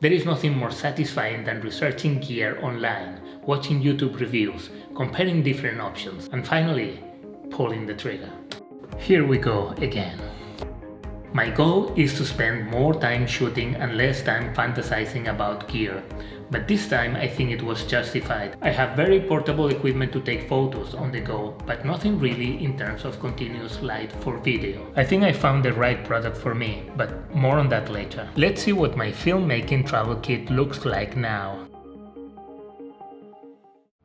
There is nothing more satisfying than researching gear online, watching YouTube reviews, comparing different options, and finally, pulling the trigger. Here we go again. My goal is to spend more time shooting and less time fantasizing about gear, but this time I think it was justified. I have very portable equipment to take photos on the go, but nothing really in terms of continuous light for video. I think I found the right product for me, but more on that later. Let's see what my filmmaking travel kit looks like now.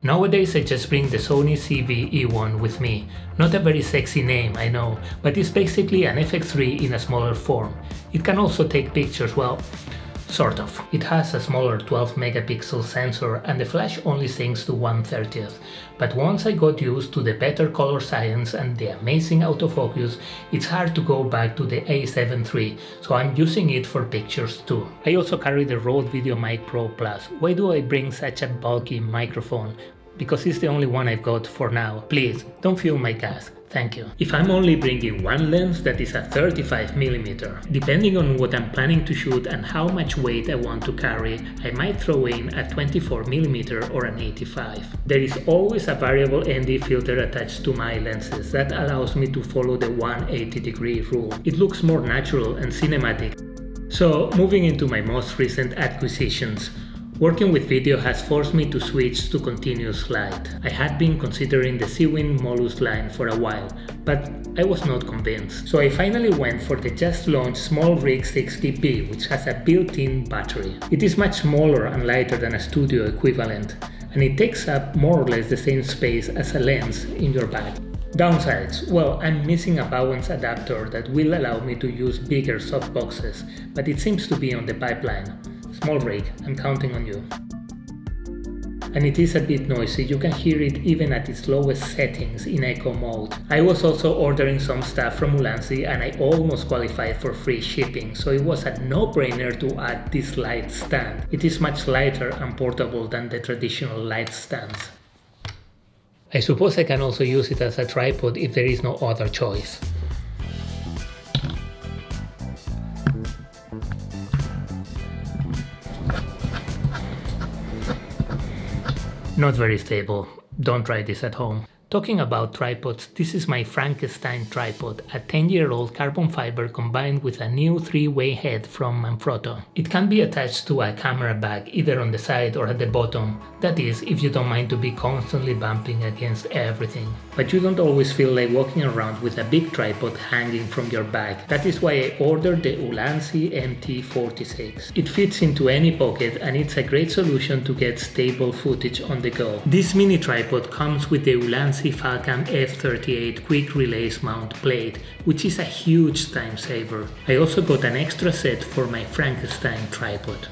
Nowadays I just bring the Sony ZV-E1 with me. Not a very sexy name, I know, but it's basically an FX3 in a smaller form. It can also take pictures, well, sort of. It has a smaller 12 megapixel sensor and the flash only syncs to 1/30th. But once I got used to the better color science and the amazing autofocus, it's hard to go back to the A7 III, so I'm using it for pictures too. I also carry the Rode VideoMic Pro Plus. Why do I bring such a bulky microphone? Because it's the only one I've got for now. Please, don't fill my gas. Thank you. If I'm only bringing one lens, that is a 35mm. Depending on what I'm planning to shoot and how much weight I want to carry, I might throw in a 24mm or an 85. There is always a variable ND filter attached to my lenses that allows me to follow the 180-degree rule. It looks more natural and cinematic. So, moving into my most recent acquisitions. Working with video has forced me to switch to continuous light. I had been considering the Sewin Molus line for a while, but I was not convinced. So I finally went for the just launched SmallRig 60P, which has a built-in battery. It is much smaller and lighter than a studio equivalent, and it takes up more or less the same space as a lens in your bag. Downsides? Well, I'm missing a Bowens adapter that will allow me to use bigger softboxes, but it seems to be on the pipeline. SmallRig, I'm counting on you. And it is a bit noisy, you can hear it even at its lowest settings in echo mode. I was also ordering some stuff from Ulanzi and I almost qualified for free shipping, so it was a no-brainer to add this light stand. It is much lighter and portable than the traditional light stands. I suppose I can also use it as a tripod if there is no other choice. Not very stable. Don't try this at home. Talking about tripods, this is my Frankenstein tripod, a 10-year-old carbon fiber combined with a new 3-way head from Manfrotto. It can be attached to a camera bag either on the side or at the bottom, that is, if you don't mind to be constantly bumping against everything. But you don't always feel like walking around with a big tripod hanging from your bag. That is why I ordered the Ulanzi MT46. It fits into any pocket and it's a great solution to get stable footage on the go. This mini tripod comes with the Ulanzi Falcam F38 quick release mount plate, which is a huge time saver. I also got an extra set for my Frankenstein tripod.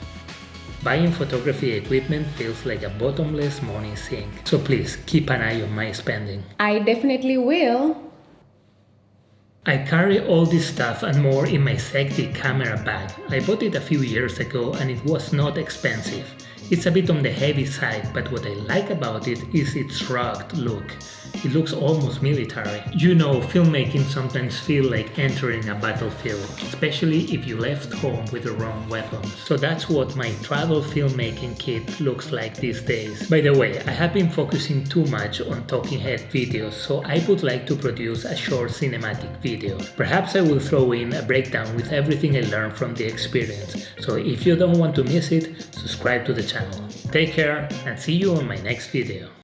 Buying photography equipment feels like a bottomless money sink, so please keep an eye on my spending. I definitely will. I carry all this stuff and more in my sexy camera bag. I bought it a few years ago and it was not expensive. It's a bit on the heavy side, but what I like about it is its rugged look. It looks almost military. You know, filmmaking sometimes feels like entering a battlefield, especially if you left home with the wrong weapons. So that's what my travel filmmaking kit looks like these days. By the way, I have been focusing too much on talking head videos, so I would like to produce a short cinematic video. Perhaps I will throw in a breakdown with everything I learned from the experience. So if you don't want to miss it, subscribe to the channel. Take care and see you on my next video.